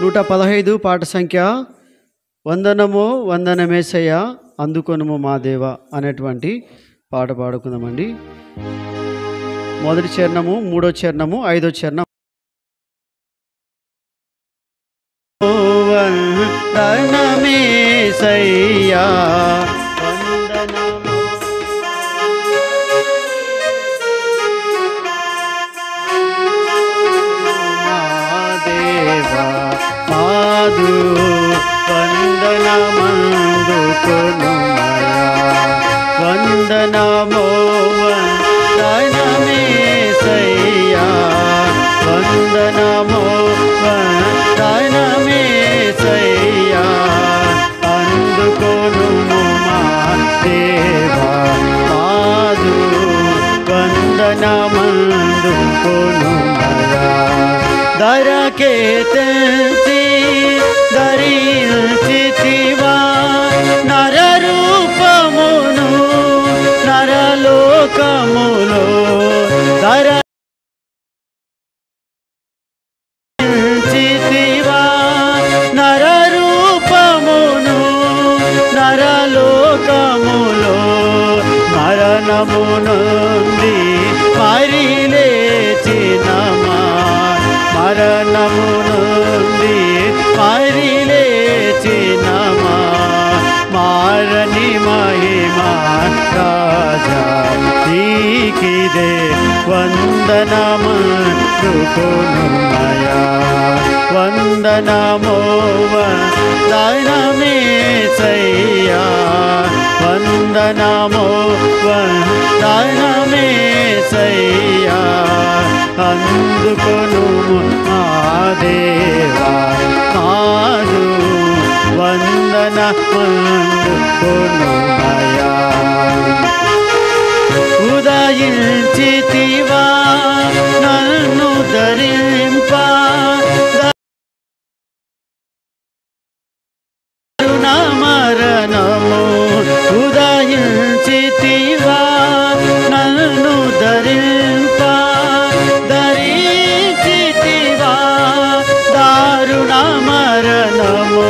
115 పాట సంఖ్య వందనము వందనమేసయ్య అందుకొనుము మా దేవ అనేటువంటి పాట పాడుకుందామండి. మొదటి చరణము, మూడో చరణము, ఐదో చరణం. వందనమేసయ్య మాదు వందనమందుకొనుమయా వందనమో వందనమేసయ్యా వందనమో వందనమేసయ్యా అందుకొనుము మా దేవా మాదు వందనమందుకొనుమయా దరకే తెంచి ధరించితివా నరరూపమును నరలోకములో ధరించితివా నరరూపమును నరలోకములో మరణము నుండి మరి లేచినమా మరణము నుండి మరి లేచినమా మారని మహిమా రాజా నీకిదే వందనమందుకొనుమయా వందనమో వందనమేసయ్యా వందనమో వందనమేసయ్యా అందుకొనుము మా దేవా మాదు వందనమందుకొనుమయా ఉదయించితివా నన్ను ధరింప మరణము ఉదయించితివా నన్ను ధరింప ధరించితివా దారుణ మరణము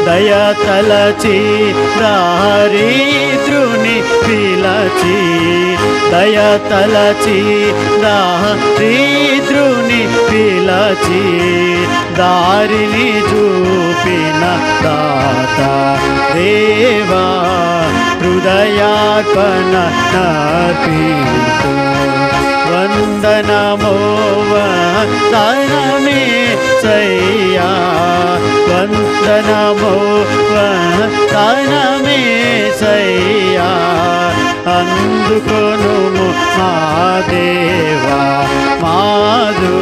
దయతలచి దారిద్రుని పిలచి దయతలచి దారిద్రుని పిలచి దారిని చూపిన దాత దేవా హృదయార్పణ నర్పించు వందనమో వందనమేసయ్యా వందనమో వందనమేసయ్యా అందుకొనుము మా దేవా మాదు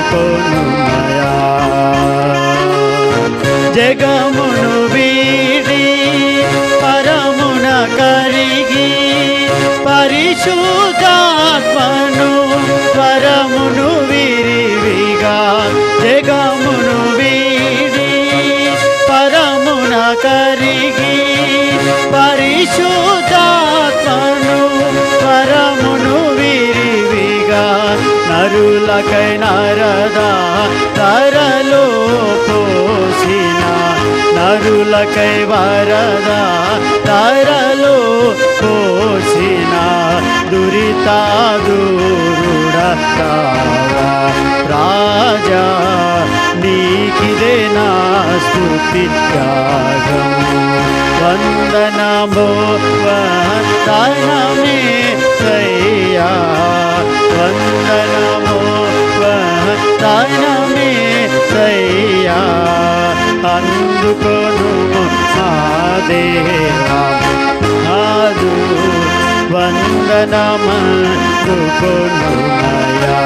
వందనమందుకొనుమయా జగమును వీడి పరమున కరిగి పరిశుద్ధాత్మను పరమును విరివిగా జగమును వీడి పరమున కరిగి పరిశుద్ధాత్మను పరమును విరివిగా నరులకై నరదా తరలో పోసిన నరులకై వరదా తరలో పోసిన దురితాదూరుడతావా రాజా నీకిదే నా స్తుతి త్యాగము వందనమో వందనమేసయ్యా వందనమో వందనమేసయ్యా అందుకొనుము మా దేవా మాదు వందనమందుకొనుమయా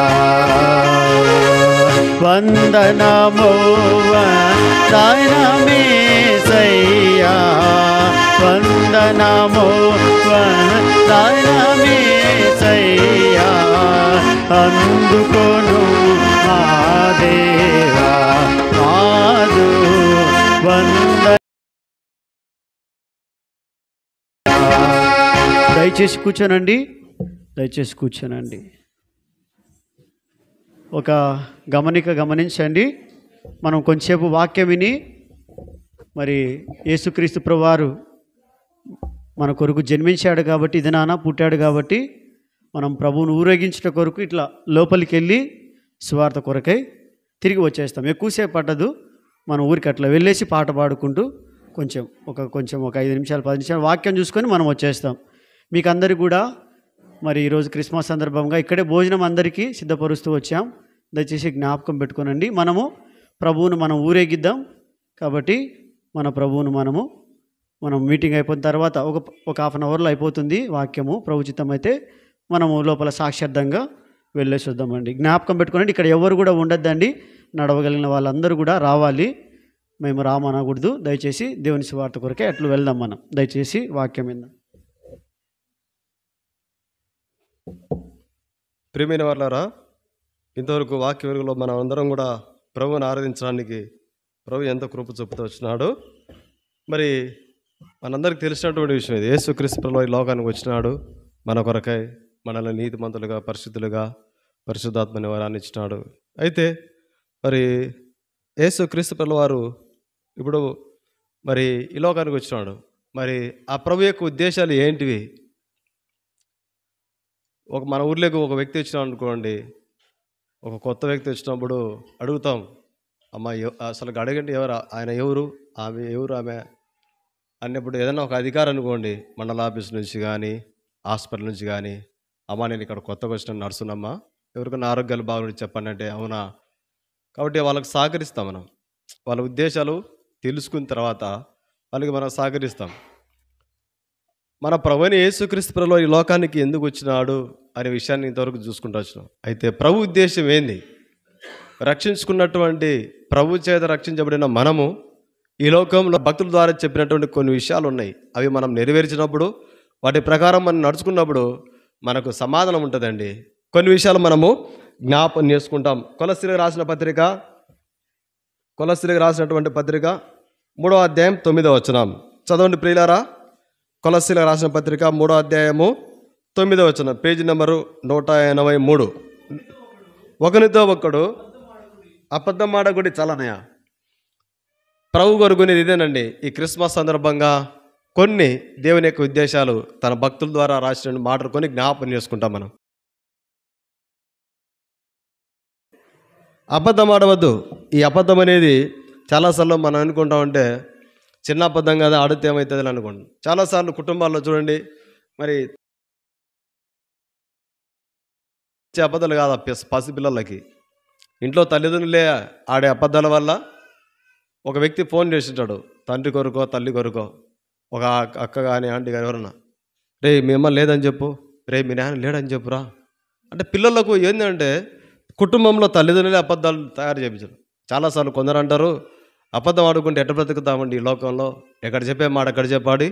వందనమో వందనమేసయ్యా వందనమో వందనమేసయ్యా అందుకొనుము మా దేవా మాదు దయచేసి కూర్చోనండి. ఒక గమనించండి. మనం కొంచెంసేపు వాక్యం విని మరి యేసుక్రీస్తు ప్రభువారు మన కొరకు జన్మించాడు కాబట్టి, ఇది నాన్న పుట్టాడు కాబట్టి మనం ప్రభువును ఊరేగించట కొరకు ఇట్లా లోపలికి వెళ్ళి సువార్త కొరకై తిరిగి వచ్చేస్తాం. ఎక్కువసేపు పట్టదు. మనం ఊరికి అట్లా వెళ్ళేసి పాట పాడుకుంటూ కొంచెం ఒక 5 నిమిషాలు 10 నిమిషాలు వాక్యం చూసుకొని మనం వచ్చేస్తాం. మీకు అందరికీ కూడా మరి ఈరోజు క్రిస్మస్ సందర్భంగా ఇక్కడే భోజనం అందరికీ సిద్ధపరుస్తూ వచ్చాం. దయచేసి జ్ఞాపకం పెట్టుకోనండి. మనము ప్రభువును మనం ఊరేగిద్దాం. కాబట్టి మన ప్రభువును మనం మీటింగ్ అయిపోయిన తర్వాత ఒక హాఫ్ అన్ అవర్లో అయిపోతుంది వాక్యము. ప్రభుచితం అయితే మనము లోపల సాక్షార్థంగా వెళ్ళేసి వద్దామండి. జ్ఞాపకం పెట్టుకోనండి. ఇక్కడ ఎవరు కూడా ఉండొద్దండి. నడవగలిగిన వాళ్ళందరూ కూడా రావాలి. మేము రామనకూడదు. దయచేసి దేవుని సువార్త కొరకే అట్లు వెళ్దాం. మనం దయచేసి వాక్యం విందాం. ప్రియమైన వాళ్ళారా, ఇంతవరకు వాక్య వెలుగులో మనం అందరం కూడా ప్రభువుని ఆరాధించడానికి ప్రభు ఎంత కృప చూపుతూ వచ్చినాడు. మరి మనందరికీ తెలిసినటువంటి విషయం ఇది. యేసుక్రీస్తు ప్రభువు ఈ లోకానికి వచ్చినాడు మన కొరకై, మనల్ని నీతిమంతులుగా పరిశుద్ధులుగా పరిశుద్ధాత్మని వరాన్ని ఇచ్చినాడు. అయితే మరి యేసుక్రీస్తు ప్రభువు వారు ఇప్పుడు మరి ఈ లోకానికి వచ్చినాడు. మరి ఆ ప్రభు యొక్క ఉద్దేశాలు ఏంటివి? మన ఊర్లోకి ఒక వ్యక్తి వచ్చినాడు అనుకోండి, ఒక కొత్త వ్యక్తి వచ్చినప్పుడు అడుగుతాం, అమ్మ అసలు అడగండి ఎవరు ఆయన, ఎవరు ఆమె, ఎవరు ఆమె అన్నప్పుడు ఏదైనా ఒక అధికారం అనుకోండి, మండల ఆఫీస్ నుంచి కానీ హాస్పిటల్ నుంచి కానీ, అమ్మ నేను ఇక్కడ కొత్తగా వచ్చిన నడుస్తున్నామ్మా, ఎవరికైనా ఆరోగ్యాలు బాగుండి చెప్పండి అంటే అవునా. కాబట్టి వాళ్ళకి సహకరిస్తాం. మనం వాళ్ళ ఉద్దేశాలు తెలుసుకున్న తర్వాత వాళ్ళకి మనం సహకరిస్తాం. మన ప్రభువైన యేసుక్రీస్తు ప్రభువు ఈ లోకానికి ఎందుకు వచ్చినాడు అనే విషయాన్ని ఇంతవరకు చూసుకుంటూ వచ్చినాం. అయితే ప్రభు ఉద్దేశం ఏంది? రక్షించుకున్నటువంటి ప్రభు చేత రక్షించబడిన మనము ఈ లోకంలో భక్తుల ద్వారా చెప్పినటువంటి కొన్ని విషయాలు ఉన్నాయి. అవి మనం నెరవేర్చినప్పుడు, వాటి ప్రకారం మనం నడుచుకున్నప్పుడు మనకు సమాధానం ఉంటుందండి. కొన్ని విషయాలు మనము జ్ఞాపం చేసుకుంటాం. కొలస్సీలకు రాసినటువంటి పత్రిక 3వ అధ్యాయం 9వ వచనం చదవండి ప్రియులారా. కొలస్సీలకు రాసిన పత్రిక 3వ అధ్యాయము 9వ వచనం, పేజీ నెంబరు 183. ఒకనితో ఒక్కడు అబద్ధం ఆడకూడదు చలనయ. ప్రభు కొరకునేది ఇదేనండి. ఈ క్రిస్మస్ సందర్భంగా కొన్ని దేవుని యొక్క ఉద్దేశాలు తన భక్తుల ద్వారా రాసిన మాటలు కొన్ని జ్ఞాపకం చేసుకుంటాం. మనం అబద్ధం ఆడవద్దు. ఈ అబద్ధం అనేది చాలాసార్లు మనం అనుకుంటామంటే చిన్న అబద్ధం కదా, ఆడితే ఏమవుతుంది అని అనుకోండి. చాలాసార్లు కుటుంబాల్లో చూడండి, మరి అబద్ధాలు కాదు పసిపిల్లలకి, ఇంట్లో తల్లిదండ్రులే ఆడే అబద్ధాల వల్ల ఒక వ్యక్తి ఫోన్ చేసింటాడు, తండ్రి కొరకో తల్లి కొరకో, ఒక అక్క కానీ ఆంటీ కానీ ఎవరన్నా, రే మీ అమ్మ లేదని చెప్పు, రే మీ నాన్న లేడని చెప్పురా అంటే పిల్లలకు ఏంటంటే కుటుంబంలో తల్లిదండ్రులే అబద్ధాలు తయారు చేయించారు. చాలాసార్లు కొందరు అంటారు, అబద్ధం ఆడుకుంటే ఎట్ట బ్రతుకుతామండి ఈ లోకంలో, ఎక్కడ చెప్పే మాట ఎక్కడ చెప్పాలి,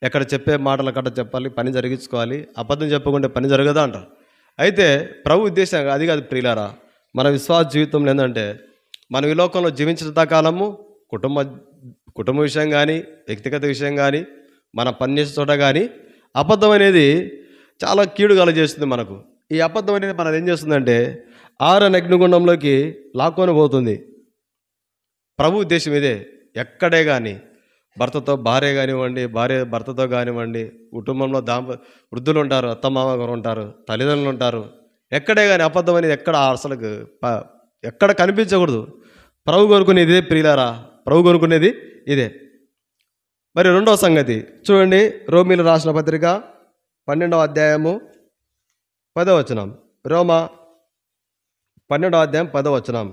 ఎక్కడ చెప్పే మాటలు అక్కడ చెప్పాలి, పని జరిగించుకోవాలి, అబద్ధం చెప్పుకుంటే పని జరగదా అంటారు. అయితే ప్రభు ఉద్దేశం అది కాదు ప్రియులారా. మన విశ్వాస జీవితంలో ఏంటంటే మనం ఈ లోకంలో జీవించిన కాలము కుటుంబ విషయం కానీ వ్యక్తిగత విషయం కానీ మన పనిచేసే చోట కానీ అబద్ధం అనేది చాలా కీడు కలగజేస్తుంది మనకు. ఈ అబద్ధం అనేది మనది ఏం చేస్తుందంటే ఆరని అగ్నిగుండంలోకి లాక్కొని పోతుంది. ప్రభు ఉద్దేశం ఇదే. ఎక్కడే కానీ భర్తతో భార్య కానివ్వండి, భార్య భర్తతో కానివ్వండి, కుటుంబంలో వృద్ధులు ఉంటారు, అత్తమామ గారు ఉంటారు, తల్లిదండ్రులు ఉంటారు, ఎక్కడే కానీ అబద్ధం అనేది అసలు ఎక్కడ కనిపించకూడదు. ప్రభు కోరుకునేది ఇదే ప్రియులారా. ప్రభు కోరుకునేది ఇదే. మరి రెండవ సంగతి చూడండి, రోమీలు రాసిన పత్రిక 12వ అధ్యాయము 10వ వచనం. రోమా 12వ అధ్యాయం 10వ వచనం.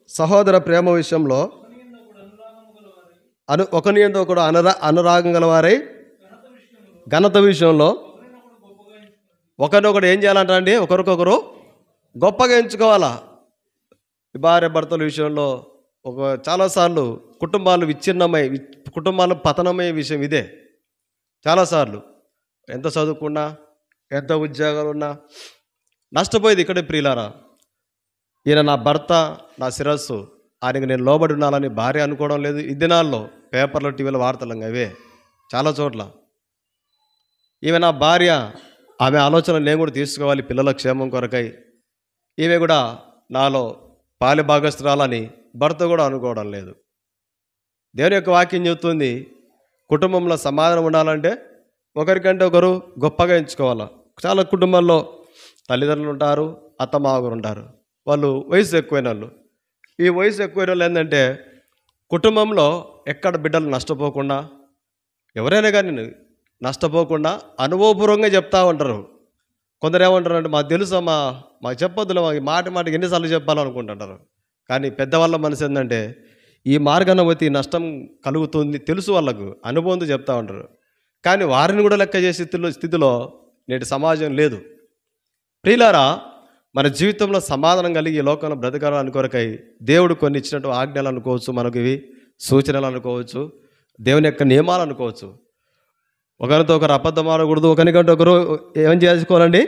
సహోదర ప్రేమ విషయంలో ఒకనితో కూడా అనురాగం గలవారై ఘనత విషయంలో ఒకరినొకడు ఏం చేయాలంటే ఒకరికొకరు గొప్పగా ఎంచుకోవాలా. భార్య భర్తల విషయంలో చాలాసార్లు కుటుంబాలు పతనమయ్యే విషయం ఇదే. చాలాసార్లు ఎంత చదువుకున్నా ఎంత ఉద్యోగాలు ఉన్నా నష్టపోయేది ఇక్కడే ప్రియులారా. ఈయన నా భర్త, నా శిరస్సు, ఆయనకి నేను లోబడి ఉండాలని భార్య అనుకోవడం లేదు. ఈ దినాల్లో పేపర్లో టీవీలో వార్తలు అవే చాలా చోట్ల. ఈమె నా భార్య, ఆమె ఆలోచన నేను కూడా తీసుకోవాలి పిల్లల క్షేమం కొరకై. ఈమె కూడా నాలో పాలి భాగస్తురాలని భర్త కూడా అనుకోవడం లేదు. దేవుని యొక్క వాక్యం చెబుతుంది, కుటుంబంలో సమాధానం ఉండాలంటే ఒకరికంటే ఒకరు గొప్పగా ఎంచుకోవాలి. చాలా కుటుంబాల్లో తల్లిదండ్రులు ఉంటారు, అత్తమామగారు ఉంటారు, వాళ్ళు వయసు ఎక్కువైన వాళ్ళు. ఈ వయసు ఎక్కువైన వాళ్ళు ఏంటంటే కుటుంబంలో ఎక్కడ బిడ్డలు నష్టపోకుండా, ఎవరైనా కానీ నష్టపోకుండా అనుభవపూర్వంగా చెప్తా ఉంటారు. కొందరు ఏమంటారు అంటే మాకు తెలుసా, మాకు చెప్పొద్దులే, మాకు మాటకి ఎన్నిసార్లు చెప్పాలనుకుంటుంటారు. కానీ పెద్దవాళ్ళ మనసు ఏంటంటే ఈ మార్గాన పోతే ఈ నష్టం కలుగుతుంది తెలుసు, వాళ్ళకు అనుభవంతో చెప్తా ఉంటారు. కానీ వారిని కూడా లెక్క చేసే స్థితిలో నేటి సమాజం లేదు. ప్రియులారా, మన జీవితంలో సమాధానం కలిగి ఈ లోకంలో బ్రతకాలని కొరకై దేవుడు కొన్ని ఇచ్చినట్టు ఆజ్ఞలు అనుకోవచ్చు, మనకు ఇవి సూచనలు అనుకోవచ్చు, దేవుని యొక్క నియమాలు అనుకోవచ్చు. ఒకరితో ఒకరు అబద్ధం ఆడకూడదు, ఒకరికంటే ఒకరు ఏం చేసుకోవాలండి,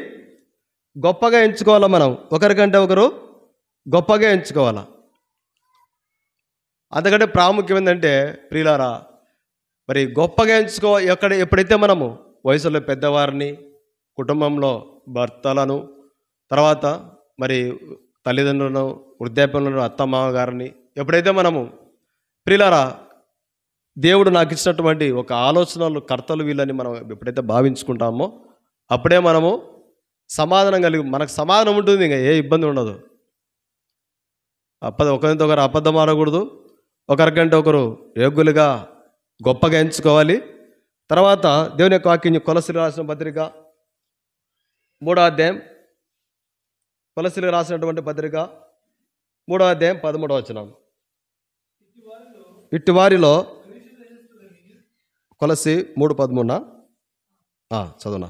గొప్పగా ఎంచుకోవాలా. మనం ఒకరికంటే ఒకరు గొప్పగా ఎంచుకోవాలా. అంతకంటే ప్రాముఖ్యం ఏంటంటే ప్రియులారా, మరి గొప్పగా ఎప్పుడైతే మనము వయసులో పెద్దవారిని, కుటుంబంలో భర్తలను, తర్వాత మరి తల్లిదండ్రులను, వృద్ధాప్యంలో అత్తమామ గారిని ఎప్పుడైతే మనము ప్రియులారా దేవుడు నాకు ఇచ్చినటువంటి ఒక ఆలోచనలు కర్తలు వీళ్ళని మనం ఎప్పుడైతే భావించుకుంటామో అప్పుడే మనము సమాధానం కలిగి, మనకు సమాధానం ఉంటుంది, ఇంకా ఏ ఇబ్బంది ఉండదు. ఒకరితో ఒకరు అబద్ధం ఆడకూడదు, ఒకరికంటే ఒకరు యోగ్యులుగా గొప్పగా ఎంచుకోవాలి. తర్వాత దేవుని యొక్క వాక్యం కొలసీలకు రాసిన పత్రిక 3వ అధ్యాయం, కొలసీలకు రాసినటువంటి పత్రిక 3వ అధ్యాయం 13వ వచనం. ఇట్టి వారిలో కొలసి 3:13 చదువునా.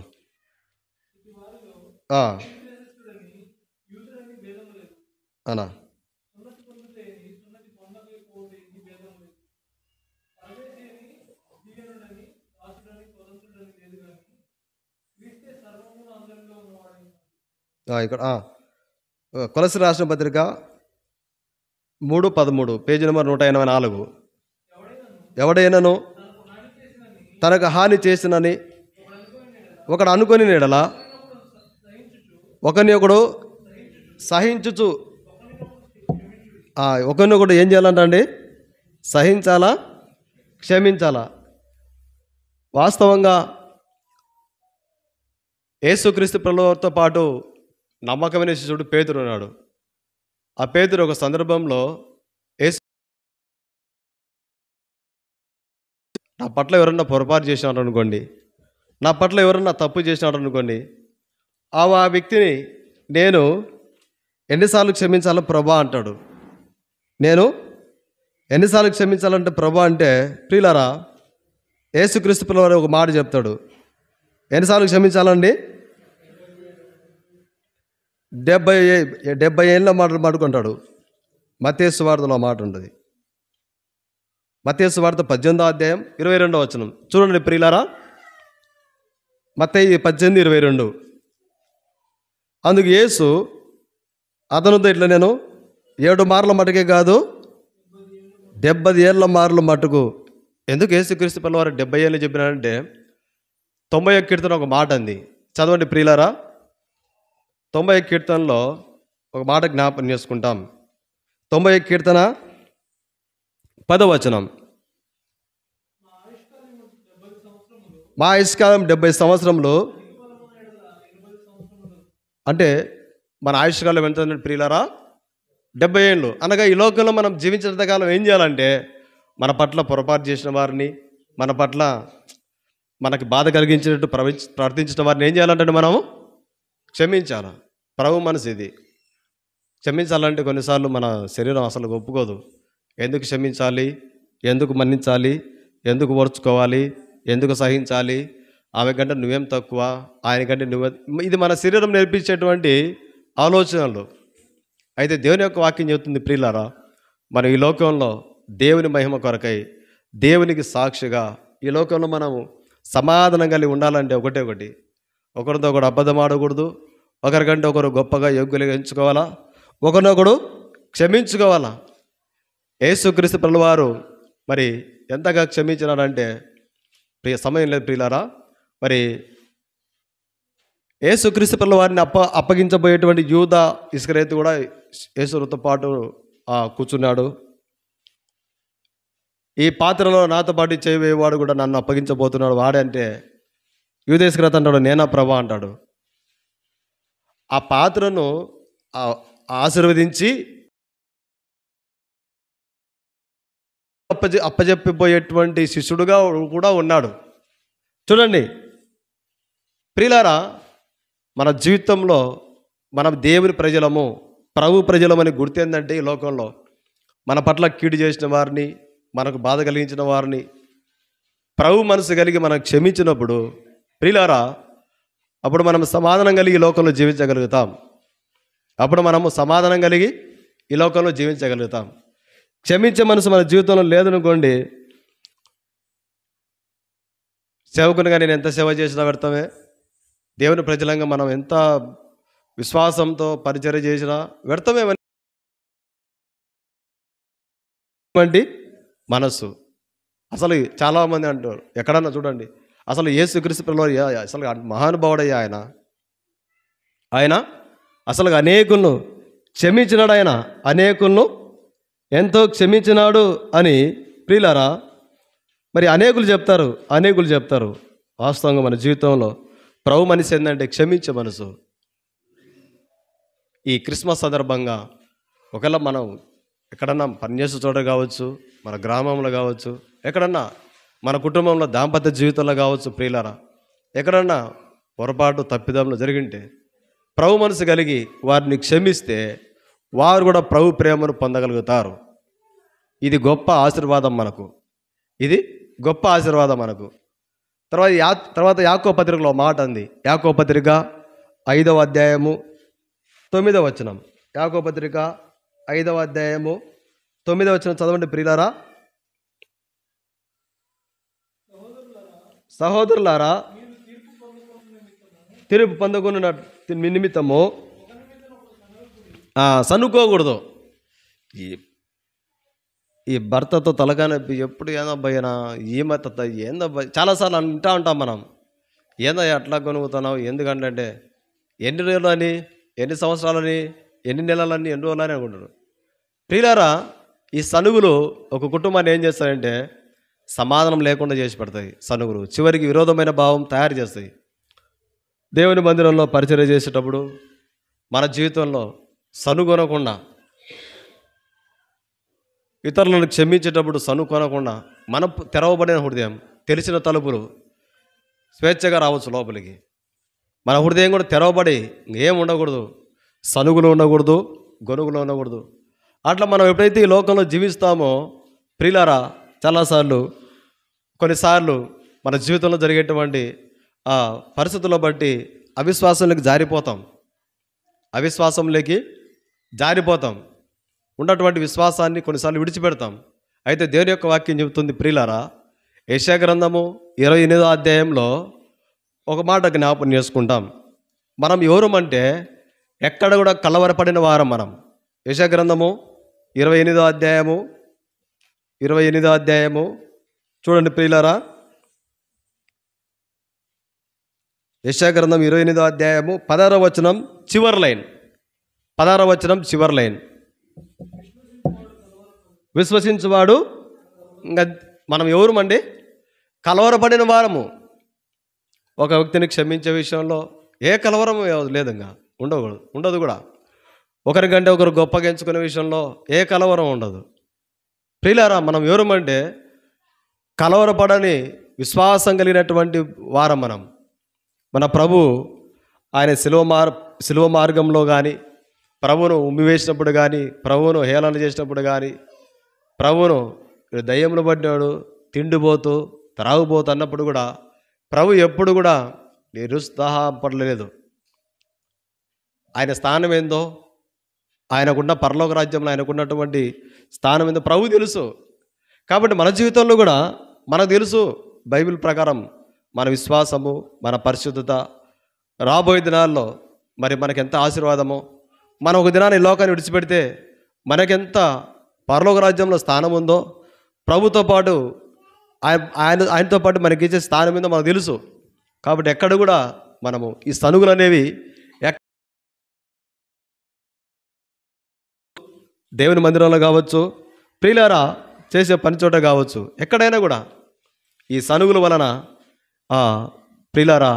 అనా ఇక్కడ కొలసి రాసిన పత్రిక 3:13, పేజీ నెంబర్ 184. ఎవడైనాను తనకు హాని చేసినని ఒకడు అనుకొని నీడలా ఒకరిని ఒకడు సహించుచు, ఒకరిని ఒకడు ఏం చేయాలంటే సహించాలా, క్షమించాలా. వాస్తవంగా యేసుక్రీస్తు ప్రభువుతో పాటు నమ్మకమైన శిష్యుడు పేతురు ఉన్నాడు. ఆ పేతురు ఒక సందర్భంలో నా పట్ల ఎవరన్నా పొరపాటు చేసినాడు అనుకోండి, నా పట్ల ఎవరన్నా తప్పు చేసినాడు అనుకోండి, ఆ వ్యక్తిని నేను ఎన్నిసార్లు క్షమించాలో ప్రభా అంటాడు. నేను ఎన్నిసార్లు క్షమించాలంటే ప్రభా అంటే ప్రియులారా, యేసుక్రీస్తు ప్రభువు ఒక మాట చెప్తాడు. ఎన్నిసార్లు క్షమించాలండి? 70 ఏళ్ళ మాటలు మాట్లాడుకుంటాడు. మత్తయి సువార్తలో మాట ఉంటుంది. మత్తయి సువార్త 18వ అధ్యాయం 22వ వచనం చూడండి ప్రియులారా. మత్తయి 18:22. అందుకు యేసు అతనితో ఇట్లా, నేను 7 మార్ల మటుకే కాదు 70 ఏళ్ళ మార్ల మటుకు. ఎందుకు యేసుక్రీస్తు ప్రభువారు 70 ఏళ్ళు చెప్పినారంటే 91 కీర్తన ఒక మాట అంది, చదవండి ప్రియులారా. 91 కీర్తనలో ఒక మాట జ్ఞాపకం చేసుకుంటాం. 91 కీర్తన 10వ వచనం. మా ఆయుష్కాలం 70 సంవత్సరములు. అంటే మన ఆయుష్కాలం ఎంత ప్రియులారా? 70 ఏళ్ళు. అనగా ఈ లోకంలో మనం జీవించినంతకాలం ఏం చేయాలంటే మన పట్ల పొరపాటు చేసిన వారిని, మన పట్ల మనకి బాధ కలిగించినట్టు ప్రవర్తించిన వారిని ఏం చేయాలంటే మనము క్షమించాలి. ప్రభు మనసు ఇది. క్షమించాలంటే కొన్నిసార్లు మన శరీరం అసలు ఒప్పుకోదు. ఎందుకు క్షమించాలి, ఎందుకు మన్నించాలి, ఎందుకు ఓర్చుకోవాలి, ఎందుకు సహించాలి, ఆమె కంటే నువ్వేం తక్కువ, ఆయన కంటే నువ్వే, ఇది మన శరీరం నేర్పించేటువంటి ఆలోచనలు. అయితే దేవుని యొక్క వాక్యం చెబుతుంది ప్రియులారా, మనం ఈ లోకంలో దేవుని మహిమ కొరకై, దేవునికి సాక్షిగా ఈ లోకంలో మనము సమాధానం కలిగి ఉండాలంటే ఒకటి, ఒకరితో ఒకడు అబద్ధం ఆడకూడదు, ఒకరికంటే ఒకరు గొప్పగా యోగ్యులుగా ఎంచుకోవాలా, ఒకరినొకడు క్షమించుకోవాలా. యేసుక్రీస్తు ప్రభువారు మరి ఎంతగా క్షమించినాడంటే సమయం లేదు ప్రియులారా. మరి యేసుక్రీస్తు ప్రభుల వారిని అప్పగించబోయేటువంటి యూదా ఇస్కరియోతు కూడా యేసుతో పాటు కూర్చున్నాడు. ఈ పాత్రలో నాతో పాటు చేయవేవాడు కూడా నన్ను అప్పగించబోతున్నాడు, వాడంటే యూదా ఇస్కరియోతు అంటాడు, నేనా ప్రభా అంటాడు. ఆ పాత్రను ఆశీర్వదించి అప్పజెప్పిపోయేటువంటి శిష్యుడుగా కూడా ఉన్నాడు. చూడండి ప్రియులారా, మన జీవితంలో మనం దేవుని ప్రజలము, ప్రభు ప్రజలమని గుర్తు ఏంటంటే, ఈ లోకంలో మన పట్ల కీడు చేసిన వారిని, మనకు బాధ కలిగించిన వారిని ప్రభు మనసు కలిగి మనం క్షమించినప్పుడు ప్రియులారా, అప్పుడు మనం సమాధానం కలిగి ఈ లోకంలో జీవించగలుగుతాం. అప్పుడు మనము సమాధానం కలిగి ఈ లోకంలో జీవించగలుగుతాం. క్షమించే మనసు మన జీవితంలో లేదనుకోండి, సేవకునిగా నేను ఎంత సేవ చేసినా వ్యర్థమే, దేవుని ప్రజలంగా మనం ఎంత విశ్వాసంతో పరిచర్య చేసినా వ్యర్థమే. వంటి మనస్సు అసలు చాలామంది అంటారు, ఎక్కడన్నా చూడండి, అసలు యేసుక్రీస్తు ప్రభువు అసలు మహానుభావుడయ్యా ఆయన అసలు అనేకులను క్షమించినాడు, ఆయన అనేకులను ఎంతో క్షమించినాడు అని ప్రియులారా మరి అనేకులు చెప్తారు. వాస్తవంగా మన జీవితంలో ప్రభు మనిషి ఏంటంటే క్షమించే మనసు. ఈ క్రిస్మస్ సందర్భంగా ఒకవేళ మనం ఎక్కడన్నా పనిచేసే చోట కావచ్చు, మన గ్రామంలో కావచ్చు, ఎక్కడన్నా మన కుటుంబంలో దాంపత్య జీవితంలో కావచ్చు ప్రియులారా, ఎక్కడన్నా పొరపాటు తప్పిదంలో జరిగింటే ప్రభు మనసు కలిగి వారిని క్షమిస్తే వారు కూడా ప్రభు ప్రేమను పొందగలుగుతారు. ఇది గొప్ప ఆశీర్వాదం మనకు. తర్వాత యాకోబు పత్రికలో మాట ఉంది. యాకోబు పత్రిక 5వ అధ్యాయము 9వ వచనం. యాకోబు పత్రిక 5వ అధ్యాయము 9వ వచనం చదవండి ప్రియులారా. సహోదరులారా, తీర్పు పొందకుండా నిమిత్తము సన్నుకోకూడదు. ఈ భర్తతో తలకానొప్పి ఎప్పుడు ఏందబ్బాయినా ఏందబ్బాయి చాలాసార్లు అంటూ ఉంటాం మనం, ఏందో అట్లా కొనుగుతున్నావు, ఎందుకంటే ఎన్ని రోజులని, ఎన్ని సంవత్సరాలని, ఎన్ని నెలలని, ఎన్ని రోజులని అనుకుంటారు. ప్రియులారా, ఈ సనుగులు ఒక కుటుంబాన్ని ఏం చేస్తాయంటే సమాధానం లేకుండా చేసి పెడతాయి. సనుగులు చివరికి విరోధమైన భావం తయారు చేస్తాయి. దేవుని మందిరంలో పరిచర్య చేసేటప్పుడు మన జీవితంలో సనుగొనకుండా, ఇతరులను క్షమించేటప్పుడు సనుకొనకుండా, మన తెరవబడిన హృదయం, తెలిసిన తలుపులు స్వేచ్ఛగా రావచ్చు లోపలికి. మన హృదయం కూడా తెరవబడి ఏం ఉండకూడదు, సనుగులు ఉండకూడదు, గొనుగులు ఉండకూడదు. అట్లా మనం ఎప్పుడైతే ఈ లోకంలో జీవిస్తామో ప్రియులారా, కొన్నిసార్లు మన జీవితంలో జరిగేటువంటి పరిస్థితులను బట్టి అవిశ్వాసంలోకి జారిపోతాం. ఉన్నటువంటి విశ్వాసాన్ని కొన్నిసార్లు విడిచిపెడతాం. అయితే దేవుని యొక్క వాక్యం చెబుతుంది ప్రియులారా, యెషయా గ్రంథము 28వ అధ్యాయంలో ఒక మాట జ్ఞాపకం చేసుకుంటాం. మనం ఎవరమంటే ఎక్కడ కూడా కలవరపడిన వారం మనం. యెషయా గ్రంథము 28వ అధ్యాయము చూడండి ప్రియులారా. యెషయా గ్రంథం 28వ అధ్యాయము 16వ వచనం చివరి లైన్. విశ్వసించువాడు, ఇంకా మనం ఎవరమండి? కలవరపడిన వారము. ఒక వ్యక్తిని క్షమించే విషయంలో ఏ కలవరం లేదు, ఇంకా ఉండదు కూడా. ఒకరికంటే ఒకరు గొప్పగా ఎంచుకునే విషయంలో ఏ కలవరం ఉండదు. ప్రియులారా, మనం ఎవరమంటే కలవరపడని విశ్వాసం కలిగినటువంటి వారం మనం. మన ప్రభు ఆయన శిలువ మార్గంలో కానీ, ప్రభువును ఉమ్మివేసినప్పుడు కానీ, ప్రభువును హేళన చేసినప్పుడు కానీ, ప్రభువును దయ్యమును పడ్డాడు, తిండిపోతూ త్రాగుపోతూ అన్నప్పుడు కూడా ప్రభు ఎప్పుడు కూడా నిరుత్సాహపడలేదు. ఆయన స్థానం ఏందో, ఆయనకున్న పరలోక రాజ్యంలో ఆయనకున్నటువంటి స్థానం ఏందో ప్రభు తెలుసు. కాబట్టి మన జీవితంలో కూడా మనకు తెలుసు, బైబిల్ ప్రకారం మన విశ్వాసము, మన పరిశుద్ధత రాబోయే దినాల్లో మరి మనకెంత ఆశీర్వాదమో. మనం ఒక దినాన్ని ఈ లోకాన్ని విడిచిపెడితే మనకెంత పరలోక రాజ్యంలో స్థానం ఉందో, ప్రభుతో పాటు ఆయనతో పాటు మనకి ఇచ్చే స్థానం ఏందో మనకు తెలుసు. కాబట్టి ఎక్కడ కూడా మనము ఈ సనుగులు అనేవి దేవుని మందిరంలో కావచ్చు, ప్రియులారా చేసే పని చోట కావచ్చు, ఎక్కడైనా కూడా ఈ సనుగుల వలన ప్రియులారా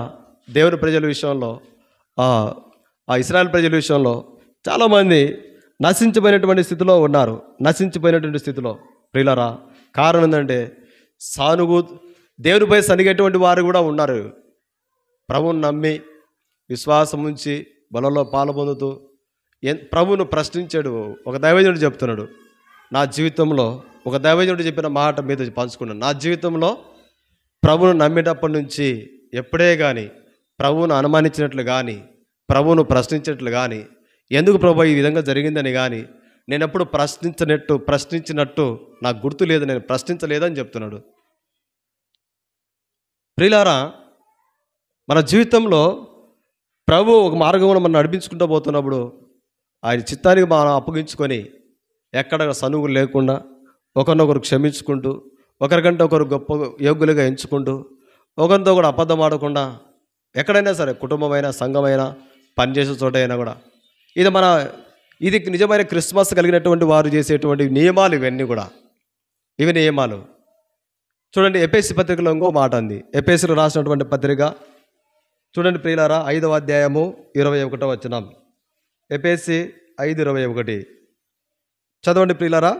దేవుని ప్రజల విషయంలో, ఇశ్రాయేల్ ప్రజల విషయంలో చాలామంది నశించిపోయినటువంటి స్థితిలో ఉన్నారు. నశించిపోయినటువంటి స్థితిలో ప్రియులారా కారణం ఏంటంటే సానుగు దేవునిపై సనిగేటువంటి వారు కూడా ఉన్నారు. ప్రభువుని నమ్మి విశ్వాసం ఉంచి బలంలో పాలు పొందుతూ ప్రభువును ప్రశ్నించాడు. ఒక దైవజనుడు చెప్తున్నాడు, నా జీవితంలో ఒక దైవజనుడు చెప్పిన మాట మీద పంచుకున్నాను. నా జీవితంలో ప్రభువును నమ్మినప్పటి నుంచి ఎప్పుడే కానీ ప్రభువును అనుమానించినట్లు కానీ, ప్రభువును ప్రశ్నించినట్లు కానీ, ఎందుకు ప్రభు ఈ విధంగా జరిగిందని కానీ నేను ఎప్పుడు ప్రశ్నించినట్టు నాకు గుర్తు లేదు, నేను ప్రశ్నించలేదని చెప్తున్నాడు. ప్రియులారా, మన జీవితంలో ప్రభు ఒక మార్గంలో మనం నడిపించుకుంటూ పోతున్నప్పుడు ఆయన చిత్తానికి మనం అప్పగించుకొని ఎక్కడ సనుగులు లేకుండా ఒకరినొకరు క్షమించుకుంటూ, ఒకరికంటే ఒకరు గొప్ప యోగ్యులుగా ఎంచుకుంటూ, ఒకరితో కూడా అబద్ధం ఆడకుండా, ఎక్కడైనా సరే కుటుంబమైనా సంఘమైనా పనిచేసే చోటైనా కూడా ఇది నిజమైన క్రిస్మస్ కలిగినటువంటి వారు చేసేటువంటి నియమాలు. ఇవన్నీ కూడా ఇవి నియమాలు. చూడండి, ఎఫెసీ పత్రికలో ఇంకో మాట ఉంది. ఎఫెసీలో రాసినటువంటి పత్రిక చూడండి ప్రియులారా, 5వ అధ్యాయము 21వ వచనం. ఎఫెసీ 5:21 చదవండి ప్రియులారా.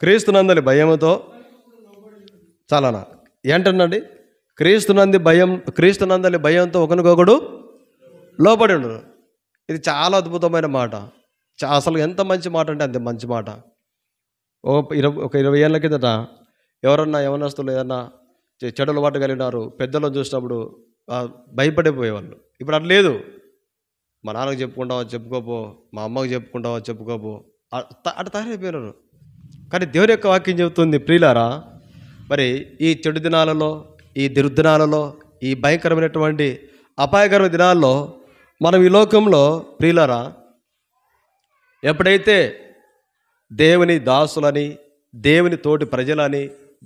క్రీస్తునందలి భయముతో చాలానా ఏంటండి, క్రీస్తునందలి భయంతో ఒకరికొకడు లోబడి ఉండరు. ఇది చాలా అద్భుతమైన మాట. అసలు ఎంత మంచి మాట అంటే అంత మంచి మాట. ఒక 20 ఏళ్ళ కిందట ఎవరన్నా యవనస్తులు ఏదన్నా చెడు అలవాటు కలిగినారు, పెద్దలను చూసినప్పుడు భయపడిపోయేవాళ్ళు. ఇప్పుడు అట్లా లేదు. మా నాన్నకు చెప్పుకుంటావా చెప్పుకోపో, మా అమ్మకు చెప్పుకుంటావా చెప్పుకోపో, అటు తయారైపోయినారు. కానీ దేవుని యొక్క వాక్యం చెబుతుంది ప్రియులారా, మరి ఈ చెడు దినాలలో, ఈ దుర్దినాలలో, ఈ భయంకరమైనటువంటి అపాయకరమైన దినాల్లో మనం ఈ లోకంలో ప్రియులారా ఎప్పుడైతే దేవుని దాసులని, దేవుని తోటి ప్రజలని,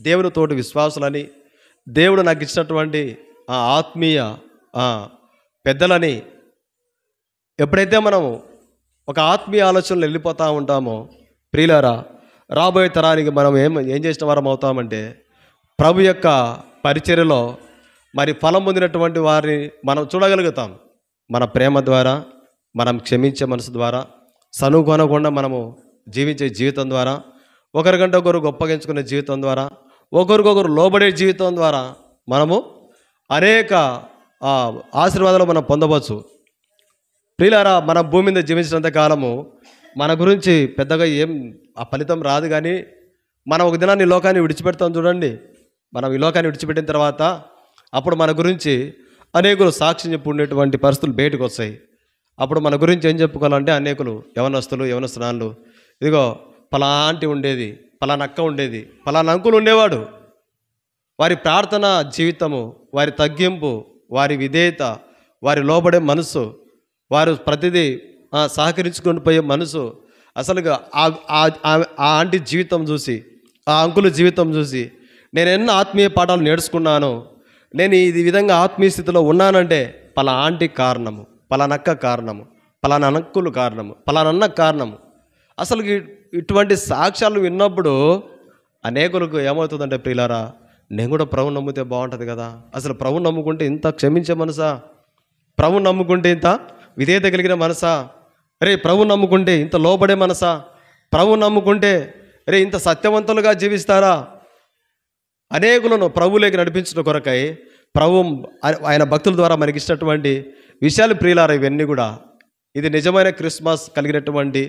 దేవుని తోటి విశ్వాసులని, దేవుడు నాకు ఇచ్చినటువంటి ఆత్మీయ పెద్దలని ఎప్పుడైతే మనము ఒక ఆత్మీయ ఆలోచనలు వెళ్ళిపోతూ ఉంటామో ప్రియులారా, రాబోయే తరానికి మనం ఏం చేసిన వారం అవుతామంటే ప్రభు యొక్క పరిచర్యలో మరి ఫలం పొందినటువంటి వారిని మనం చూడగలుగుతాం. మన ప్రేమ ద్వారా, మనం క్షమించే మనసు ద్వారా, సనుగొనకుండా మనము జీవించే జీవితం ద్వారా, ఒకరికంటే ఒకరు గొప్పగించుకునే జీవితం ద్వారా, ఒకరికొకరు లోబడే జీవితం ద్వారా మనము అనేక ఆశీర్వాదాలు మనం పొందవచ్చు. ప్రియులారా, మన భూమి మీద జీవించినంత కాలము మన గురించి పెద్దగా ఆ ఫలితం రాదు. కానీ మనం ఒక దినాన్ని ఈ లోకాన్ని విడిచిపెడతాం చూడండి. మనం ఈ లోకాన్ని విడిచిపెట్టిన తర్వాత అప్పుడు మన గురించి అనేకులు సాక్ష్యం చెప్పి ఉండేటువంటి పరిస్థితులు బయటకు వస్తాయి. అప్పుడు మన గురించి ఏం చెప్పుకోవాలంటే అనేకులు యవనస్తురాళ్ళు, ఇదిగో పలాంటి ఉండేది, పలానక్క ఉండేది, పలానా అంకులు ఉండేవాడు. వారి ప్రార్థన జీవితము, వారి తగ్గింపు, వారి విధేయత, వారి లోబడే మనసు, వారు ప్రతిదీ సహకరించుకొని పోయే మనసు, అసలుగా ఆ ఆంటీ జీవితం చూసి, ఆ అంకుల జీవితం చూసి నేను ఎన్నో ఆత్మీయ పాఠాలు నేర్చుకున్నాను. నేను ఈ విధంగా ఆత్మీయ స్థితిలో ఉన్నానంటే పలానా ఆంటీ కారణము, పలానక్క కారణము, పలానా అంకులు కారణము, పలానన్న కారణము. అసలు ఇటువంటి సాక్ష్యాలు విన్నప్పుడు అనేకులకు ఏమవుతుందంటే ప్రియులారా, నేను కూడా ప్రభువుని నమ్మితే బాగుంటుంది కదా. అసలు ప్రభువుని నమ్ముకుంటే ఇంత క్షమించే మనసా, ప్రభువుని నమ్ముకుంటే ఇంత విధేయత కలిగిన మనసా, ప్రభువుని నమ్ముకుంటే ఇంత లోబడే మనసా, ప్రభువుని నమ్ముకుంటే ఇంత సత్యవంతులుగా జీవిస్తారా. అనేకులను ప్రభువులోకి నడిపించడం కొరకై ప్రభు ఆయన భక్తుల ద్వారా మనకి ఇచ్చినటువంటి విషయాలు ప్రియులారా, ఇవన్నీ కూడా ఇది నిజమైన క్రిస్మస్ కలిగినటువంటి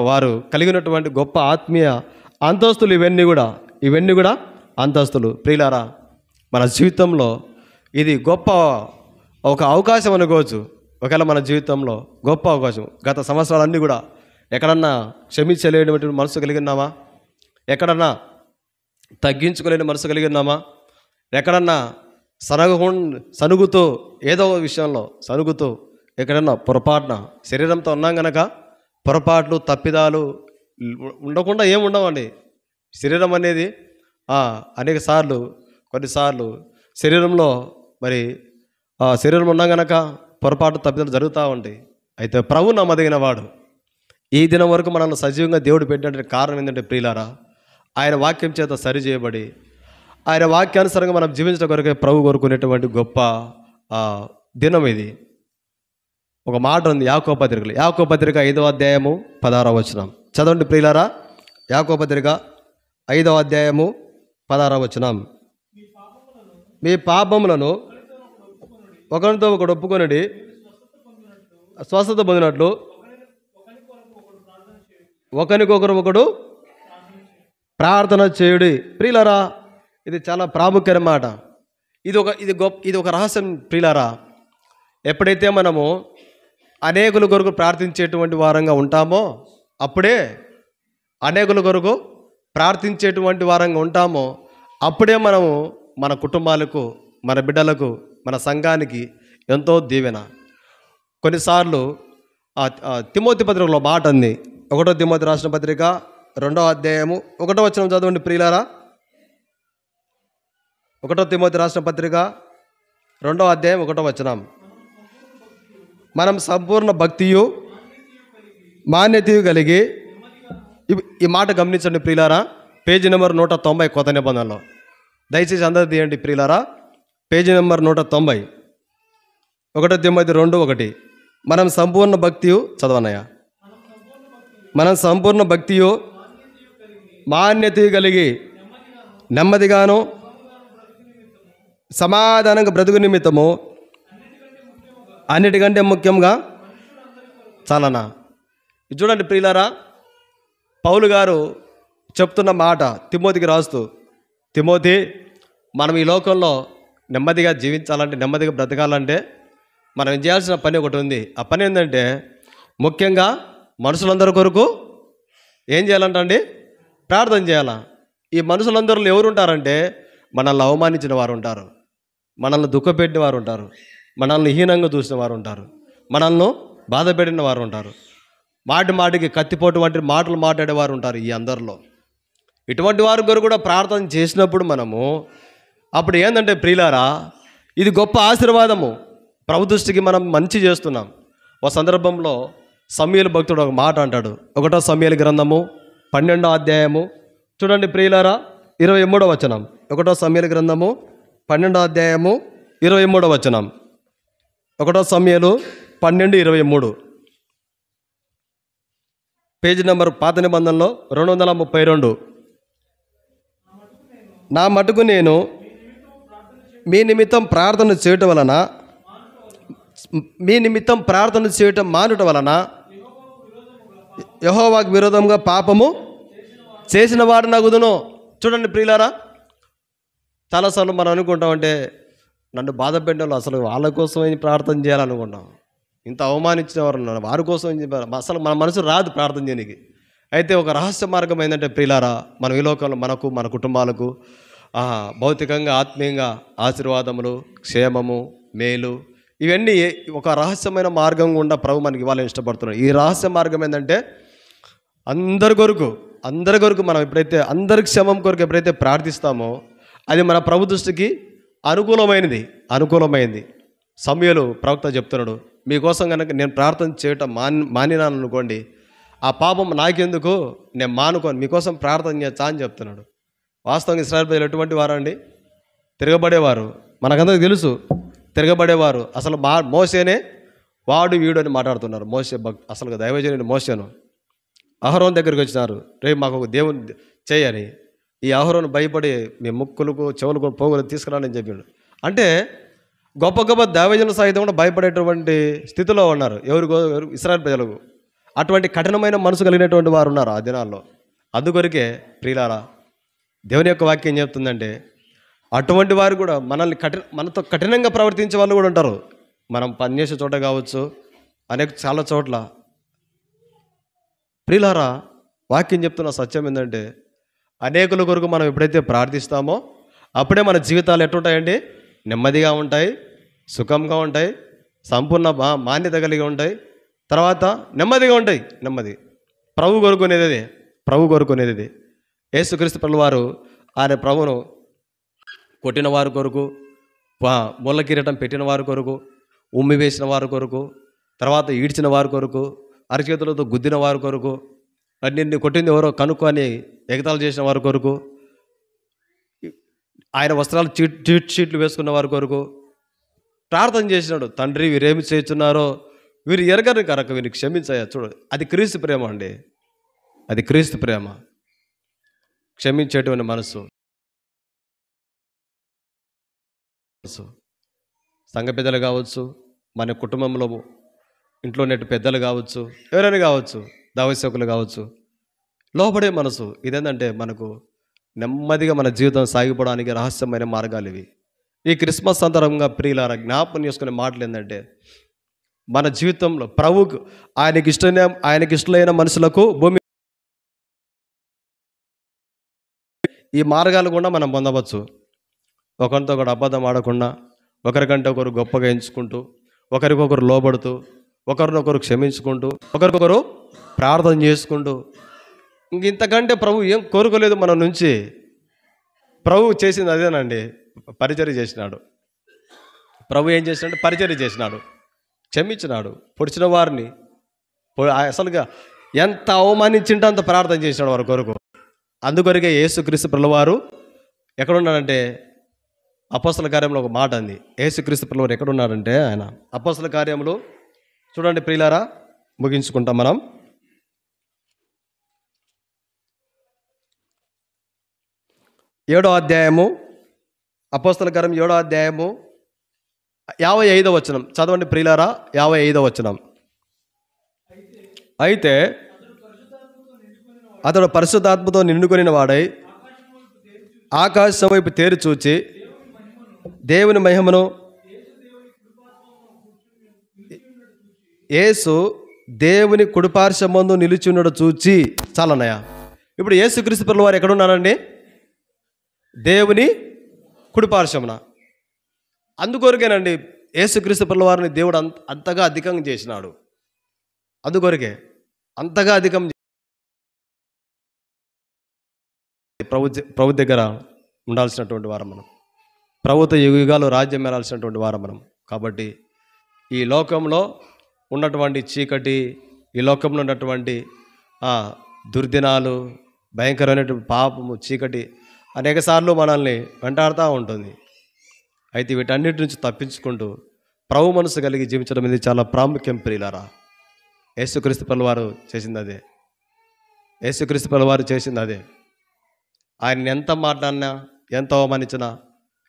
వారు కలిగినటువంటి గొప్ప ఆత్మీయ అంతస్తులు. ఇవన్నీ కూడా అంతస్తులు ప్రియులారా. మన జీవితంలో ఇది గొప్ప ఒక అవకాశం అనుకోవచ్చు. ఒకవేళ మన జీవితంలో గొప్ప అవకాశం. గత సంవత్సరాలన్నీ కూడా ఎక్కడన్నా క్షమించలేనటువంటి మనసు కలిగి ఉన్నామా? ఎక్కడన్నా తగ్గించుకోలేని మనసు కలిగి ఉన్నామా? ఎక్కడన్నా సనుగుతూ ఏదో విషయంలో సనుగుతూ ఎక్కడన్నా పొరపాటున శరీరంతో ఉన్నాం కనుక పొరపాట్లు తప్పిదాలు ఉండకుండా ఏముండవండి. శరీరం అనేది కొన్నిసార్లు శరీరంలో మరి శరీరం ఉన్నా గనక పొరపాటు తప్పిదాలు జరుగుతూ ఉంటాయి. అయితే ప్రభు నమ్మదగిన వాడు. ఈ దినం వరకు మనల్ని సజీవంగా దేవుడు పెట్టినటువంటి కారణం ఏంటంటే ప్రియులారా, ఆయన వాక్యం చేత సరి చేయబడి ఆయన వాక్యానుసారంగా మనం జీవించడం కొరకే ప్రభు కోరుకునేటువంటి గొప్ప దినం ఇది. ఒక మాట ఉంది యాకోబు పత్రికలో, యాకోబు పత్రిక 5వ అధ్యాయము 16వ వచనం చదవండి ప్రియులారా. యాకోబు పత్రిక 5వ అధ్యాయము 16వ వచనం. మీ పాపములను ఒకరితో ఒకడు ఒప్పుకొనుడి, స్వస్థత పొందినట్లు ఒకరికొకరు ప్రార్థన చేయుడి. ప్రియులారా, ఇది చాలా ప్రాముఖ్యమైన మాట. ఇది ఒక రహస్యం ప్రియులారా. ఎప్పుడైతే మనము అనేకుల కొరకు ప్రార్థించేటువంటి వారంగా ఉంటామో, అప్పుడే అనేకుల కొరకు ప్రార్థించేటువంటి వారంగా ఉంటామో, అప్పుడే మనము మన కుటుంబాలకు, మన బిడ్డలకు, మన సంఘానికి ఎంతో దీవెన. కొన్నిసార్లు తిమోతి పత్రికలో మాట ఉంది. 1 తిమోతి రాసిన పత్రిక 2వ అధ్యాయము 1వ వచనం చదవండి ప్రియులారా. 1 తిమోతి రాసిన పత్రిక 2వ అధ్యాయం 1వ వచనం. మనం సంపూర్ణ భక్తియు మాన్యతయు కలిగి, ఈ మాట గమనించండి ప్రియులారా. పేజీ నెంబర్ 190 కొత్త నిబంధనలో. దయచేసి అందరూ తీయండి ప్రియులారా. Page number 190, 1 Timothy 2:1. మనం సంపూర్ణ భక్తియు చదవనయ్య. మనం సంపూర్ణ భక్తియు మాన్యతయు కలిగి నెమ్మదిగాను సమాధానంగా బ్రతుకు నిమిత్తము అన్నిటికంటే ముఖ్యంగా చాలనా. ఇది చూడండి ప్రియులారా, పౌలు గారు చెప్తున్న మాట తిమోతికి రాస్తూ, తిమోతి, మనం ఈ లోకంలో నెమ్మదిగా జీవించాలంటే, నెమ్మదిగా బ్రతకాలంటే మనం చేయాల్సిన పని ఒకటి ఉంది. ఆ పని ఏంటంటే ముఖ్యంగా మనుషులందరి కొరకు ఏం చేయాలంటండి? ప్రార్థన చేయాలా. ఈ మనుషులందరిలో ఎవరు ఉంటారంటే, మనల్ని అవమానించిన వారు ఉంటారు, మనల్ని దుఃఖపెట్టిన వారు ఉంటారు, మనల్ని హీనంగా చూసిన వారు ఉంటారు, మనల్ని బాధ పెట్టిన వారు ఉంటారు, మాటికి కత్తిపోటు వంటి మాటలు మాట్లాడేవారు ఉంటారు. ఈ అందరిలో ఇటువంటి వారి కొరకు కూడా ప్రార్థన చేసినప్పుడు మనము అప్పుడు ఏంటంటే ప్రియులారా, ఇది గొప్ప ఆశీర్వాదము. ప్రభు దృష్టికి మనం మంచి చేస్తున్నాం. ఒక సందర్భంలో సమూయేలు భక్తుడు ఒక మాట అంటాడు. 1వ సమూయేలు గ్రంథము 12వ అధ్యాయము చూడండి ప్రియులారా, 23వ వచనం. 1వ సమూయేలు గ్రంథము 12వ అధ్యాయము 23వ వచనం. 1వ సమూయేలు 12:23. పేజీ నెంబర్ పాత నిబంధనలో 232. నా మటుకు నేను మీ నిమిత్తం ప్రార్థన చేయటం మానుట వలన యెహోవాకు విరోధంగా పాపము చేసిన వాడు నగుదును. చూడండి ప్రియులారా, చాలాసార్లు మనం అనుకుంటామంటే, నన్ను బాధ పెట్టిన అసలు వాళ్ళ కోసం ప్రార్థన చేయాలనుకుంటాం. ఇంత అవమానించిన వారు ఉన్నారు, వారి కోసం అసలు మన మనసు రాదు ప్రార్థన చేయడానికి. అయితే ఒక రహస్య మార్గం ఏంటంటే ప్రియులారా, మనం ఈ లోకంలో మనకు, మన కుటుంబాలకు భౌతికంగా, ఆత్మీయంగా ఆశీర్వాదములు, క్షేమము, మేలు, ఇవన్నీ ఒక రహస్యమైన మార్గం గుండా ప్రభు మనకి ఇవ్వాలని ఇష్టపడుతున్నాడు. ఈ రహస్య మార్గం ఏంటంటే అందరి కొరకు మనం ఎప్పుడైతే అందరి క్షేమం కొరకు ఎప్పుడైతే ప్రార్థిస్తామో, అది మన ప్రభు దృష్టికి అనుకూలమైంది. సమూయేలు ప్రవక్త చెప్తున్నాడు, మీకోసం కనుక నేను ప్రార్థన చేయటం మానినాను అనుకోండి, ఆ పాపం నాకెందుకు, నేను మానుకోను, మీకోసం ప్రార్థన చేస్తా అని చెప్తున్నాడు. వాస్తవంగా ఇశ్రాయేలు ప్రజలు ఎటువంటి వారు అండి? తిరగబడేవారు. మనకందరికీ తెలుసు, తిరగబడేవారు. అసలు మోసేనే వాడు వీడు అని మాట్లాడుతున్నారు. మోసే అసలు దైవజనుడు మోసేను అహరోను దగ్గరికి వచ్చినారు, రేపు మాకు ఒక దేవుని చేయని. ఈ అహరోను భయపడి మీ ముక్కులకు చెవులకు పోగులు తీసుకురాలని చెప్పాడు. అంటే గొప్ప గొప్ప దైవజనుల సహితం కూడా భయపడేటువంటి స్థితిలో ఉన్నారు. ఎవరు ఇశ్రాయేలు ప్రజలకు. అటువంటి కఠినమైన మనసు కలిగినటువంటి వారు ఉన్నారు ఆ దినాల్లో. అందుకొరకే ప్రియులారా, దేవుని యొక్క వాక్యం చెప్తుందంటే, అటువంటి వారు కూడా మనతో కఠినంగా ప్రవర్తించే వాళ్ళు కూడా ఉంటారు. మనం పనిచేసే చోట కావచ్చు, చాలా చోట్ల. ప్రియులారా, వాక్యం చెప్తున్న సత్యం ఏంటంటే, అనేకుల కొరకు మనం ఎప్పుడైతే ప్రార్థిస్తామో అప్పుడే మన జీవితాలు ఎట్లుంటాయండి? నెమ్మదిగా ఉంటాయి, సుఖంగా ఉంటాయి, సంపూర్ణ మాన్యత కలిగి ఉంటాయి, తర్వాత నెమ్మదిగా ఉంటాయి. ప్రభు కోరుకునేది యేసుక్రీస్తు ప్రభువారు ఆయన ప్రభువును కొట్టిన వారి కొరకు, ముళ్ళ కిరీటం పెట్టిన వారి కొరకు, ఉమ్మి వేసిన వారి కొరకు, తర్వాత ఈడ్చిన వారి కొరకు, అరచేతులతో గుద్దిన వారి కొరకు, నిన్ను కొట్టింది ఎవరో కనుక్కొని ఎగతాళి చేసిన వారి కొరకు, ఆయన వస్త్రాలు చీట్ షీట్లు వేసుకున్న వారి కొరకు ప్రార్థన చేసినాడు. తండ్రి వీరేమి చేస్తున్నారో వీరు ఎరగరు కనుక వీరిని క్షమించాయా. చూడు, అది క్రీస్తు ప్రేమ అండి, అది క్రీస్తు ప్రేమ. క్షమించేటువంటి మనసు. సంఘ పెద్దలు కావచ్చు, మన కుటుంబంలో ఇంట్లో నెట్టు పెద్దలు కావచ్చు, ఎవరైనా కావచ్చు, దైవసేవకులు కావచ్చు, లోపడే మనసు. ఇదేంటంటే మనకు నెమ్మదిగా మన జీవితం సాగిపోవడానికి రహస్యమైన మార్గాలు ఇవి. ఈ క్రిస్మస్ సందర్భంగా ప్రియులారా జ్ఞాపకం చేసుకునే మాటలు ఏంటంటే, మన జీవితంలో ప్రభువుకు ఆయనకి ఇష్టమైన మనుషులకు భూమి ఈ మార్గాలు కూడా మనం పొందవచ్చు. ఒకరితో ఒకరు అబద్ధం ఆడకుండా, ఒకరికంటే ఒకరు గొప్పగా ఎంచుకుంటూ, ఒకరికొకరు లోబడుతూ, ఒకరినొకరు క్షమించుకుంటూ, ఒకరికొకరు ప్రార్థన చేసుకుంటూ, ఇంతకంటే ప్రభు ఏం కోరుకోలేదు మన నుంచి. ప్రభు చేసింది అదేనండి, పరిచర్య చేసినాడు. ప్రభు ఏం చేసినాడు? పరిచర్య చేసినాడు, క్షమించినాడు. పొడిచిన వారిని అసలుగా ఎంత అవమానించింటే అంత ప్రార్థన చేసినాడు వారి కొరకు. అందుకొరకే యేసుక్రీస్తు ప్రభువారు ఎక్కడున్నాడంటే, అపోస్తల కార్యంలో ఒక మాట అంది. యేసుక్రీస్తు ప్రభువారు ఎక్కడున్నాడంటే, ఆయన అపోస్తల కార్యములు చూడండి ప్రియులారా, ముగించుకుంటాం మనం. 7వ అధ్యాయము, అపోస్తల కార్యం 7వ అధ్యాయము 55వ వచనం చదవండి ప్రియులారా. 55వ వచనం. అయితే అతడు పరిశుద్ధాత్మతో నిండుకొనిన వాడై ఆకాశం వైపు తేరి చూచి దేవుని మహిమను, యేసు దేవుని కుడిపార్శ్వమందు నిలిచున్నడు చూచి. చాలన్నయ్య. ఇప్పుడు యేసుక్రీస్తు ప్రభువు వారు ఎక్కడున్నారండి? దేవుని కుడిపార్శ్వమున. అందుకొరకేనండి యేసుక్రీస్తు ప్రభువు వారిని దేవుడు అంతగా అధికంగా చేసినాడు. అందుకొరకే అంతగా అధికం ప్రభు దగ్గర ఉండాల్సినటువంటి వారం మనం, ప్రభుత్వ యుగాలు రాజ్యం వెళ్ళాల్సినటువంటి వారం మనం. కాబట్టి ఈ లోకంలో ఉన్నటువంటి చీకటి, ఈ లోకంలో ఉన్నటువంటి దుర్దినాలు, భయంకరమైనటువంటి పాపము, చీకటి అనేకసార్లు మనల్ని వెంటాడుతూ ఉంటుంది. అయితే వీటన్నిటి నుంచి తప్పించుకుంటూ ప్రభు మనసు కలిగి జీవించడం అనేది చాలా ప్రాముఖ్యం ప్రియులారా. యేసుక్రీస్తు ప్రభువు వారు చేసింది అదే. యేసుక్రీస్తు ప్రభువు వారు చేసింది అదే. ఆయన ఎంత మాట్లాడినా, ఎంత అవమానించినా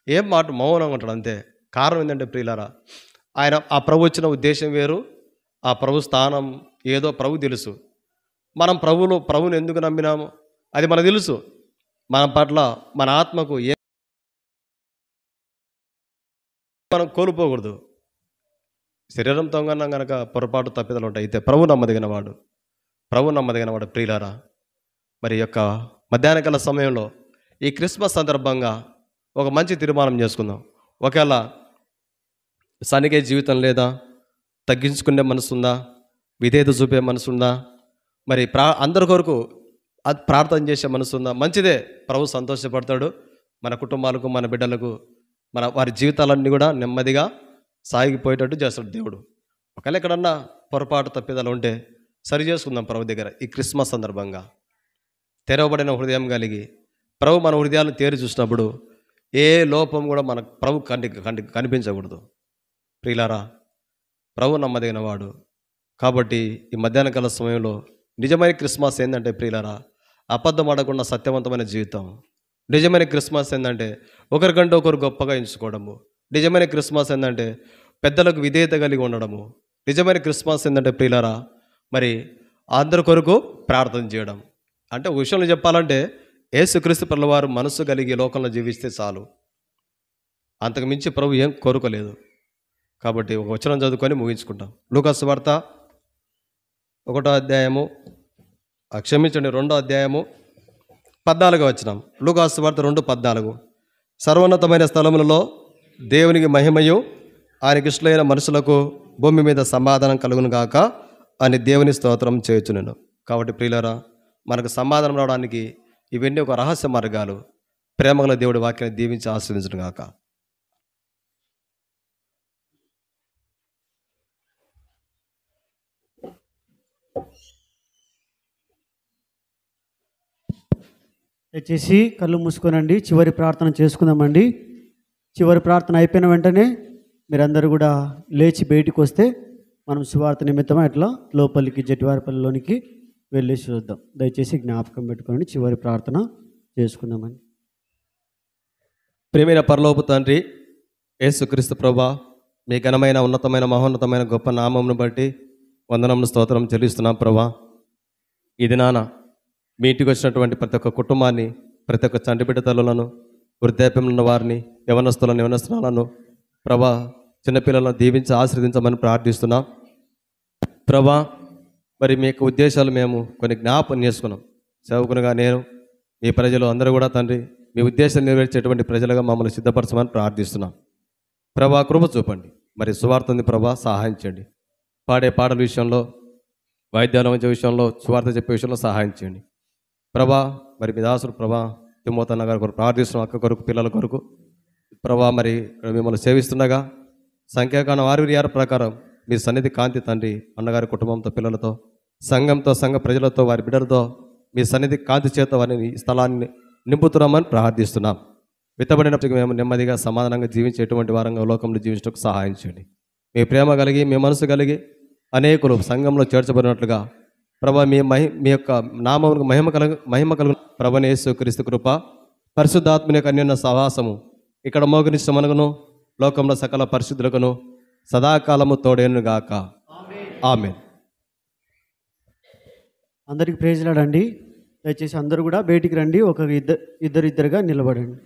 ఏం మాట మౌనంగా ఉంటాడు అంతే. కారణం ఏంటంటే ప్రియులారా, ఆయన ఆ ప్రభు వచ్చిన ఉద్దేశం వేరు, ఆ ప్రభు స్థానం ఏదో ప్రభు తెలుసు. మనం ప్రభువుని ఎందుకు నమ్మినాము అది మనకు తెలుసు. మన పట్ల మన ఆత్మకు ఏ మనం కోల్పోకూడదు. శరీరంతో కన్నా కనుక పొరపాటు తప్పిదలు ఉంటాయి. అయితే ప్రభు నమ్మదగినవాడు ప్రియులారా. మరి యొక్క మధ్యాహ్నకాల సమయంలో ఈ క్రిస్మస్ సందర్భంగా ఒక మంచి తీర్మానం చేసుకుందాం. ఒకవేళ సనిగే జీవితం లేదా, తగ్గించుకునే మనసు ఉందా, విధేయత చూపే మనసు ఉందా, మరి అందరి కొరకు ప్రార్థన చేసే మనసు ఉందా, మంచిదే. ప్రభు సంతోషపడతాడు. మన కుటుంబాలకు, మన బిడ్డలకు, వారి జీవితాలన్నీ కూడా నెమ్మదిగా సాగిపోయేటట్టు చేస్తాడు దేవుడు. ఒకవేళ ఎక్కడన్నా పొరపాటు తప్పిదాలు ఉంటే సరి చేసుకుందాం ప్రభు దగ్గర. ఈ క్రిస్మస్ సందర్భంగా తెరవబడిన హృదయం కలిగి ప్రభు మన హృదయాలను తేరి చూసినప్పుడు ఏ లోపం కూడా మన ప్రభు కనిపించకూడదు. ప్రియులారా, ప్రభు నమ్మదగిన వాడు. కాబట్టి ఈ మధ్యాహ్న కాల సమయంలో నిజమైన క్రిస్మస్ ఏంటంటే ప్రియులారా, అబద్ధం ఆడకుండా సత్యవంతమైన జీవితం. నిజమైన క్రిస్మస్ ఏంటంటే ఒకరికంటే ఒకరు గొప్పగా ఎంచుకోవడము. నిజమైన క్రిస్మస్ ఏంటంటే పెద్దలకు విధేయత కలిగి ఉండడము. నిజమైన క్రిస్మస్ ఏంటంటే ప్రియులారా, మరి అందరి కొరకు ప్రార్థన చేయడం. అంటే విషయంలో చెప్పాలంటే యేసుక్రీస్తు ప్రభువు వారు మనస్సు కలిగి లోకంలో జీవిస్తే చాలు. అంతకు మించి ప్రభు ఏం కోరుకోలేదు. కాబట్టి ఒక వచనం చదువుకొని ముగించుకుంటాం. లూకాసు సువార్త 1వ అధ్యాయము, క్షమించండి 2వ అధ్యాయము 14వ వచనం. లూకాసు సువార్త 2:14. సర్వోన్నతమైన స్థలములలో దేవునికి మహిమయు, ఆయనకి ఇష్టమైన మనుషులకు భూమి మీద సమాధానం కలుగును గాక అని దేవుని స్తోత్రం చేయుచునేను. కాబట్టి ప్రియులారా, మనకు సమాధానం రావడానికి ఇవన్నీ ఒక రహస్య మార్గాలు. ప్రేమగల దేవుడి వాక్యాన్ని దీవించి ఆశీర్వదించును గాక. దయచేసి కళ్ళు మూసుకోనండి. చివరి ప్రార్థన చేసుకుందామండి. చివరి ప్రార్థన అయిపోయిన వెంటనే మీరందరూ కూడా లేచి బయటికి వస్తే మనం సువార్త నిమిత్తం అట్లా లోపలికి జటివారిపల్లిలోనికి వెళ్ళేసి చూద్దాం. దయచేసి జ్ఞాపకం పెట్టుకోండి. చివరి ప్రార్థన చేసుకుందామని. ప్రియమైన పరలోపు తండ్రి యేసుక్రీస్తు ప్రభా, మీ ఘనమైన ఉన్నతమైన మహోన్నతమైన గొప్ప నామమును బట్టి వందనములు స్తోత్రం చెల్లిస్తున్నాం ప్రభా. ఈ దినాన మీ ఇంటికి వచ్చినటువంటి ప్రతి ఒక్క కుటుంబాన్ని, ప్రతి ఒక్క చంటిబిడ్డ తల్లులను, వృద్ధాప్యంలో ఉన్న వారిని, యవనస్తులను, యవనస్తులను ప్రభా, చిన్నపిల్లలను దీవించి ఆశీర్వదించమని ప్రార్థిస్తున్నాం ప్రభా. మరి మీ యొక్క ఉద్దేశాలు మేము కొన్ని జ్ఞాపకం చేసుకున్నాం. సేవకునిగా నేను, మీ ప్రజలు అందరూ కూడా తండ్రి మీ ఉద్దేశాలు నెరవేర్చేటువంటి ప్రజలుగా మమ్మల్ని సిద్ధపరచమని ప్రార్థిస్తున్నాం ప్రభా. కృప చూపండి. మరి సువార్తని ప్రభా సహాయం చేయండి. పాడే పాటల విషయంలో, వాయిద్యాల విషయంలో, సువార్త చెప్పే విషయంలో సహాయం చేయండి ప్రభా. మరి మీ దాసుడు ప్రభా తిమోతన్న గారి కొరకు ప్రార్థిస్తున్నాం, అక్క కొరకు, పిల్లల కొరకు ప్రభా. మరి మిమ్మల్ని సేవిస్తుండగా సంఖ్యాకాలం 6 ప్రకారం మీ సన్నిధి కాంతి తండ్రి అన్నగారి కుటుంబంతో, పిల్లలతో, సంఘంతో, సంఘ ప్రజలతో, వారి బిడ్డలతో మీ సన్నిధి కాంతి చేత వారిని ఈ స్థలాన్ని నింపుతున్నామని ప్రార్థిస్తున్నాం. విత్తబడినప్పటికీ మేము నెమ్మదిగా సమాధానంగా జీవించేటువంటి వారంగా లోకంలో జీవించడానికి సహాయం చేయండి. మీ ప్రేమ కలిగి, మీ మనసు కలిగి అనేకులు సంఘంలో చేర్చబడినట్లుగా ప్రభా మీ యొక్క నామమునకు మహిమ కలుగు ప్రభువైన యేసుక్రీస్తు కృప, పరిశుద్ధాత్మని యొక్క అన్యోన్య సహవాసము ఇక్కడ మోగనిష్ట మనకును, లోకంలో సకల పరిశుద్ధులకును సదాకాలము తోడేనుగాక. ఆమేన్. అందరికి ప్రైజ్ లార్డ్ అండి. దయచేసి అందరూ కూడా బయటికి రండి. ఇద్దరిద్దరుగా నిలబడండి.